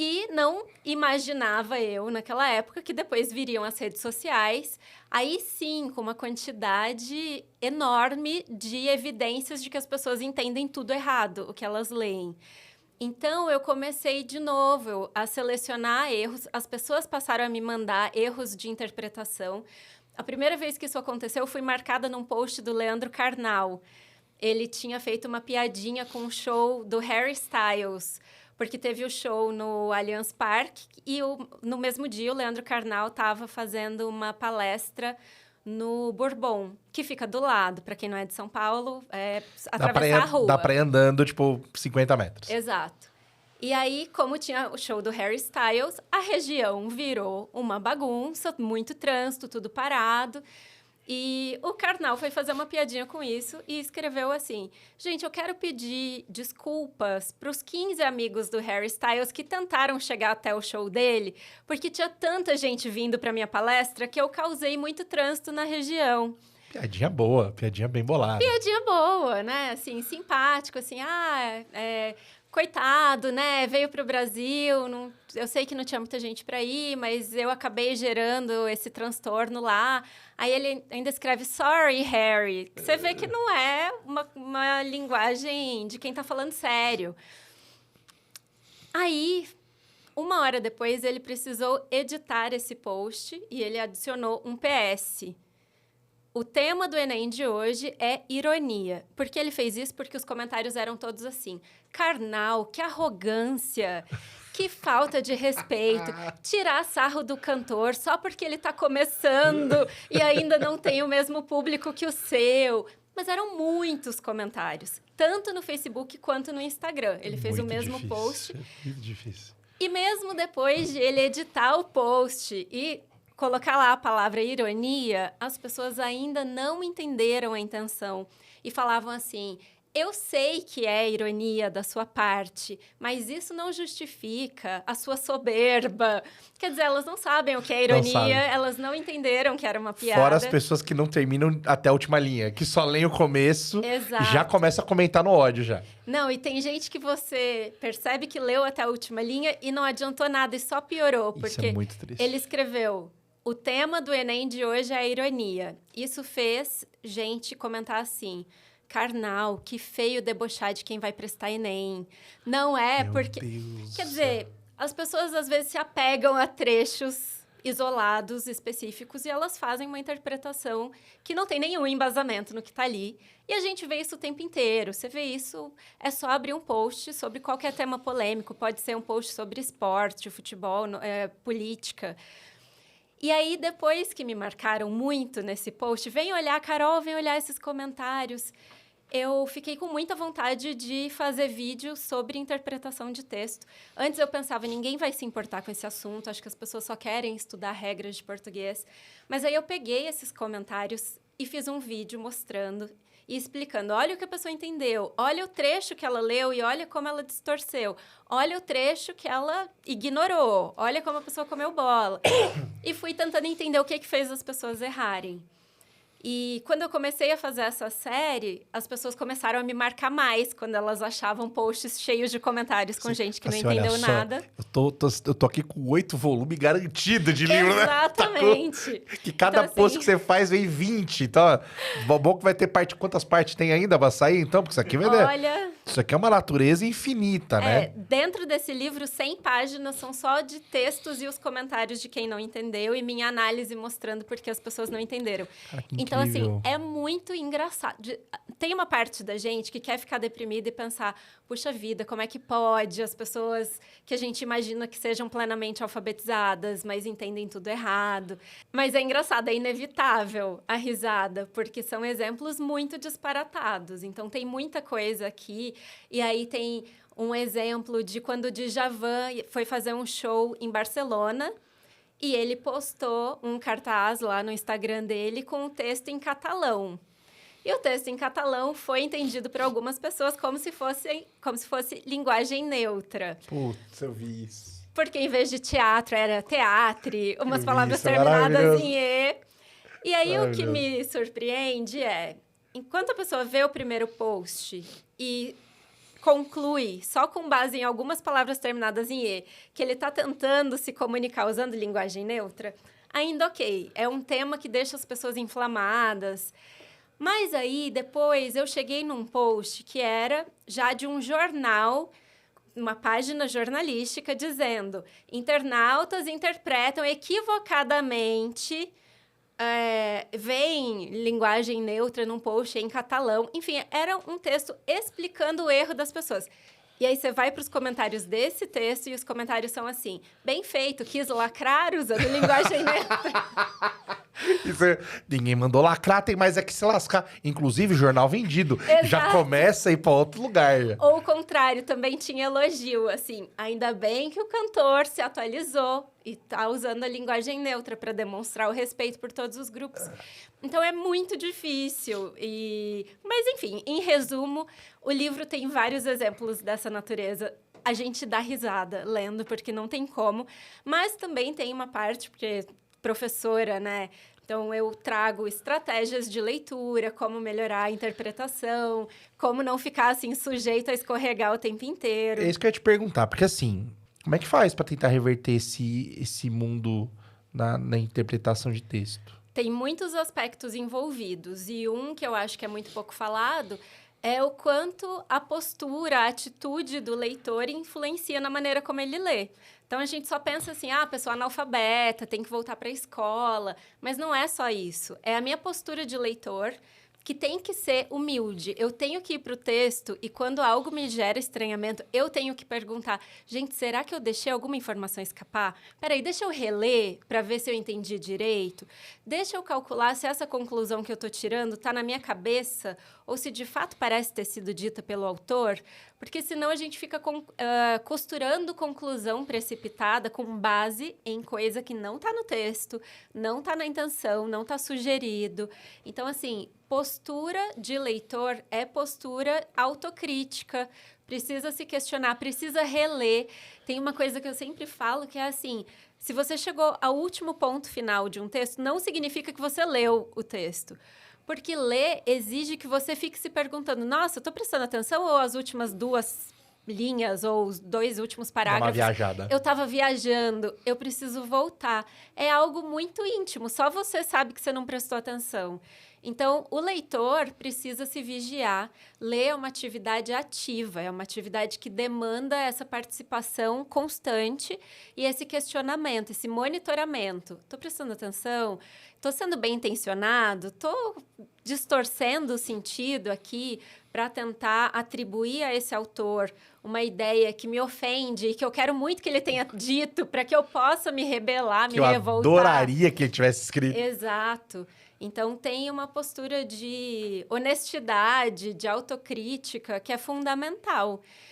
E não imaginava eu, naquela época, que depois viriam as redes sociais, aí sim, com uma quantidade enorme de evidências de que as pessoas entendem tudo errado, o que elas leem. Então, eu comecei de novo a selecionar erros, as pessoas passaram a me mandar erros de interpretação. A primeira vez que isso aconteceu, eu fui marcada num post do Leandro Carnal. Ele tinha feito uma piadinha com o show do Harry Styles, porque teve o show no Allianz Parque e no mesmo dia o Leandro Carnal estava fazendo uma palestra no Bourbon, que fica do lado. Para quem não é de São Paulo, é atravessar a rua. Dá pra ir andando, tipo, 50 metros. Exato. E aí, como tinha o show do Harry Styles, a região virou uma bagunça, muito trânsito, tudo parado. E o Karnal foi fazer uma piadinha com isso e escreveu assim: gente, eu quero pedir desculpas para os 15 amigos do Harry Styles que tentaram chegar até o show dele, porque tinha tanta gente vindo para minha palestra que eu causei muito trânsito na região. Piadinha boa, piadinha bem bolada. Piadinha boa, né? Assim, simpático, assim, coitado, né? Veio para o Brasil, não, eu sei que não tinha muita gente para ir, mas eu acabei gerando esse transtorno lá. Aí ele ainda escreve, sorry, Harry. Você vê que não é uma linguagem de quem tá falando sério. Aí, 1 hora depois, ele precisou editar esse post e ele adicionou um PS. O tema do Enem de hoje é ironia. Por que ele fez isso? Porque os comentários eram todos assim: Karnal, que arrogância, que falta de respeito, tirar sarro do cantor só porque ele está começando e ainda não tem o mesmo público que o seu. Mas eram muitos comentários, tanto no Facebook quanto no Instagram. Ele fez o mesmo post. É muito difícil. E mesmo depois de ele editar o post e colocar lá a palavra ironia, as pessoas ainda não entenderam a intenção e falavam assim: eu sei que é ironia da sua parte, mas isso não justifica a sua soberba. Quer dizer, elas não sabem o que é ironia, elas não entenderam que era uma piada. Fora as pessoas que não terminam até a última linha, que só leem o começo. Exato. E já começa a comentar no ódio já. Não, e tem gente que você percebe que leu até a última linha e não adiantou nada e só piorou. Isso porque é muito triste. ele escreveu: o tema do Enem de hoje é a ironia. Isso fez gente comentar assim: Karnal, que feio debochar de quem vai prestar Enem. Não é Meu porque... Deus Quer dizer, as pessoas às vezes se apegam a trechos isolados, específicos, e elas fazem uma interpretação que não tem nenhum embasamento no que está ali. E a gente vê isso o tempo inteiro. Você vê isso, é só abrir um post sobre qualquer tema polêmico. Pode ser um post sobre esporte, futebol, política. E aí, depois que me marcaram muito nesse post, vem olhar, Carol, vem olhar esses comentários. Eu fiquei com muita vontade de fazer vídeo sobre interpretação de texto. Antes eu pensava, ninguém vai se importar com esse assunto, acho que as pessoas só querem estudar regras de português. Mas aí eu peguei esses comentários e fiz um vídeo mostrando e explicando: olha o que a pessoa entendeu, olha o trecho que ela leu e olha como ela distorceu, olha o trecho que ela ignorou, olha como a pessoa comeu bola. E fui tentando entender o que fez as pessoas errarem. E quando eu comecei a fazer essa série, as pessoas começaram a me marcar mais quando elas achavam posts cheios de comentários com gente que não entendeu nada. Eu tô aqui com 8 volumes garantidos de livro, né? Exatamente. Que cada Então, post assim, que você faz vem 20. Então, bom que vai ter parte... Quantas partes tem ainda pra sair, então? Porque isso aqui vai... olha... Isso aqui é uma natureza infinita, né? Dentro desse livro, 100 páginas são só de textos e os comentários de quem não entendeu e minha análise mostrando porque as pessoas não entenderam. Cara, que Então, assim, incrível. é muito engraçado. Tem uma parte da gente que quer ficar deprimida e pensar: puxa vida, como é que pode as pessoas que a gente imagina que sejam plenamente alfabetizadas, mas entendem tudo errado. Mas é engraçado, é inevitável a risada, porque são exemplos muito disparatados. Então, tem muita coisa aqui. E aí tem um exemplo de quando o Djavan foi fazer um show em Barcelona e ele postou um cartaz lá no Instagram dele com um texto em catalão. E o texto em catalão foi entendido por algumas pessoas como se fosse linguagem neutra. Putz, eu vi isso. Porque em vez de teatro, era teatre, umas Eu vi palavras isso, terminadas maravilhoso. em E. E aí o que Maravilhoso. me surpreende é, enquanto a pessoa vê o primeiro post e conclui, só com base em algumas palavras terminadas em E, que ele está tentando se comunicar usando linguagem neutra, ainda ok. É um tema que deixa as pessoas inflamadas. Mas aí, depois, eu cheguei num post que era já de um jornal, uma página jornalística, dizendo: internautas interpretam equivocadamente, veem linguagem neutra num post em catalão. Enfim, era um texto explicando o erro das pessoas. E aí você vai para os comentários desse texto e os comentários são assim: bem feito, quis lacrar usando linguagem neutra. Ninguém mandou lacrar, tem mais é que se lascar. Inclusive, jornal vendido. Exato. Já começa a ir para outro lugar. Ou o contrário, também tinha elogio, assim: ainda bem que o cantor se atualizou e tá usando a linguagem neutra para demonstrar o respeito por todos os grupos. Então, é muito difícil. Mas, enfim, em resumo, o livro tem vários exemplos dessa natureza. A gente dá risada lendo, porque não tem como. Mas também tem uma parte, porque professora, né? Então, eu trago estratégias de leitura, como melhorar a interpretação, como não ficar, assim, sujeito a escorregar o tempo inteiro. É isso que eu ia te perguntar, porque assim, como é que faz para tentar reverter esse mundo na interpretação de texto? Tem muitos aspectos envolvidos, e um que eu acho que é muito pouco falado é o quanto a postura, a atitude do leitor influencia na maneira como ele lê. Então, a gente só pensa assim: a pessoa analfabeta, tem que voltar para a escola. Mas não é só isso. É a minha postura de leitor, que tem que ser humilde. Eu tenho que ir para o texto e, quando algo me gera estranhamento, eu tenho que perguntar: gente, será que eu deixei alguma informação escapar? Peraí, deixa eu reler para ver se eu entendi direito. Deixa eu calcular se essa conclusão que eu estou tirando está na minha cabeça ou se de fato parece ter sido dita pelo autor. Porque senão a gente fica costurando conclusão precipitada com base em coisa que não está no texto, não está na intenção, não está sugerido. Então, assim, postura de leitor é postura autocrítica. Precisa se questionar, precisa reler. Tem uma coisa que eu sempre falo que é assim: se você chegou ao último ponto final de um texto, não significa que você leu o texto. Porque ler exige que você fique se perguntando: nossa, eu estou prestando atenção, ou as últimas 2 linhas ou os 2 últimos parágrafos? Uma viajada. Eu estava viajando, eu preciso voltar. É algo muito íntimo, só você sabe que você não prestou atenção. Então, o leitor precisa se vigiar. Ler é uma atividade ativa, é uma atividade que demanda essa participação constante e esse questionamento, esse monitoramento. Estou prestando atenção? Estou sendo bem intencionado? Estou distorcendo o sentido aqui para tentar atribuir a esse autor uma ideia que me ofende e que eu quero muito que ele tenha dito para que eu possa me rebelar, me revoltar. Eu adoraria que ele tivesse escrito. Exato. Então, tem uma postura de honestidade, de autocrítica, que é fundamental.